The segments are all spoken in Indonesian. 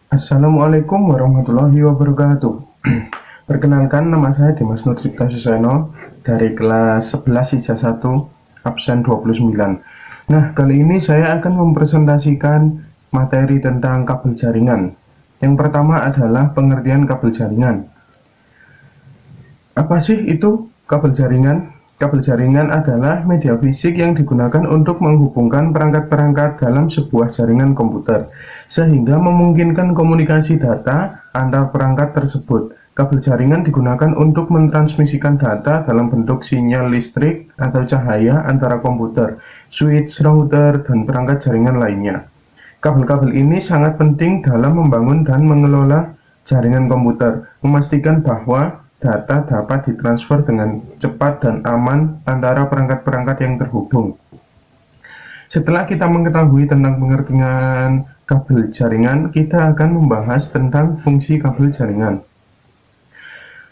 Assalamualaikum warahmatullahi wabarakatuh. Perkenalkan, nama saya Dimas Nutripta Suseno dari kelas 11 IJA 1 absen 29. Nah, kali ini saya akan mempresentasikan materi tentang kabel jaringan. Yang pertama adalah pengertian kabel jaringan. Apa sih itu kabel jaringan? Kabel jaringan adalah media fisik yang digunakan untuk menghubungkan perangkat-perangkat dalam sebuah jaringan komputer, sehingga memungkinkan komunikasi data antar perangkat tersebut. Kabel jaringan digunakan untuk mentransmisikan data dalam bentuk sinyal listrik atau cahaya antara komputer, switch, router, dan perangkat jaringan lainnya. Kabel-kabel ini sangat penting dalam membangun dan mengelola jaringan komputer, memastikan bahwa data dapat ditransfer dengan cepat dan aman antara perangkat-perangkat yang terhubung. Setelah kita mengetahui tentang pengertian kabel jaringan, kita akan membahas tentang fungsi kabel jaringan.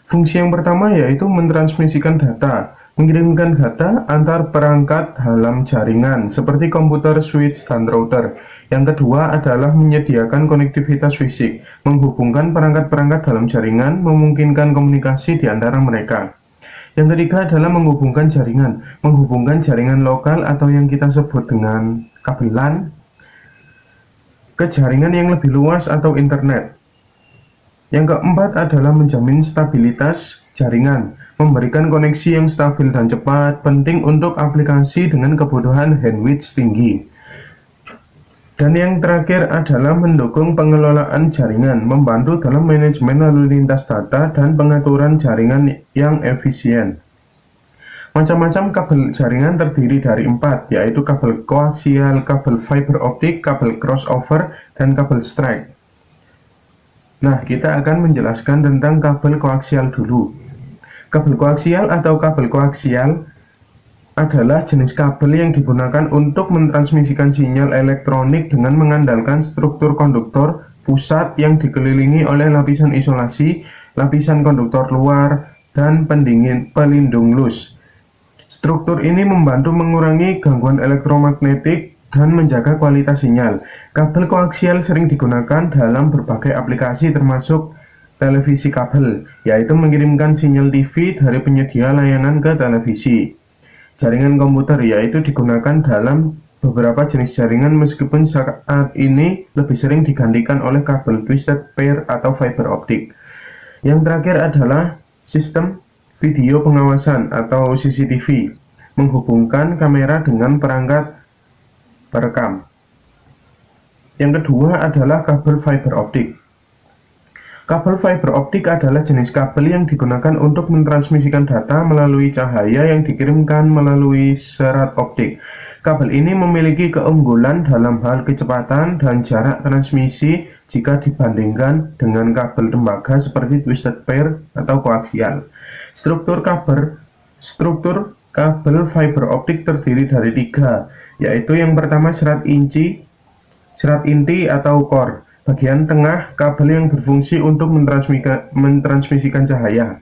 Fungsi yang pertama yaitu mentransmisikan data, mengirimkan data antar perangkat dalam jaringan seperti komputer, switch, dan router. Yang kedua adalah menyediakan konektivitas fisik, menghubungkan perangkat-perangkat dalam jaringan, memungkinkan komunikasi di antara mereka. Yang ketiga adalah menghubungkan jaringan lokal atau yang kita sebut dengan kabel LAN ke jaringan yang lebih luas atau internet. Yang keempat adalah menjamin stabilitas jaringan, memberikan koneksi yang stabil dan cepat, penting untuk aplikasi dengan kebutuhan bandwidth tinggi. Dan yang terakhir adalah mendukung pengelolaan jaringan, membantu dalam manajemen lalu lintas data dan pengaturan jaringan yang efisien. Macam-macam kabel jaringan terdiri dari 4, yaitu kabel koaksial, kabel fiber optik, kabel crossover, dan kabel strike. Nah, kita akan menjelaskan tentang kabel koaksial dulu. Kabel koaksial atau kabel koaksial adalah jenis kabel yang digunakan untuk mentransmisikan sinyal elektronik dengan mengandalkan struktur konduktor pusat yang dikelilingi oleh lapisan isolasi, lapisan konduktor luar, dan pelindung lus. Struktur ini membantu mengurangi gangguan elektromagnetik dan menjaga kualitas sinyal. Kabel koaksial sering digunakan dalam berbagai aplikasi termasuk televisi kabel, yaitu mengirimkan sinyal TV dari penyedia layanan ke televisi. Jaringan komputer, yaitu digunakan dalam beberapa jenis jaringan meskipun saat ini lebih sering digantikan oleh kabel twisted pair atau fiber optik. Yang terakhir adalah sistem video pengawasan atau CCTV, menghubungkan kamera dengan perangkat perekam. Yang kedua adalah kabel fiber optik. Kabel fiber optik adalah jenis kabel yang digunakan untuk mentransmisikan data melalui cahaya yang dikirimkan melalui serat optik. Kabel ini memiliki keunggulan dalam hal kecepatan dan jarak transmisi jika dibandingkan dengan kabel tembaga seperti twisted pair atau koaksial. Struktur kabel fiber optik terdiri dari 3, yaitu yang pertama serat inti atau core, bagian tengah kabel yang berfungsi untuk mentransmisikan cahaya.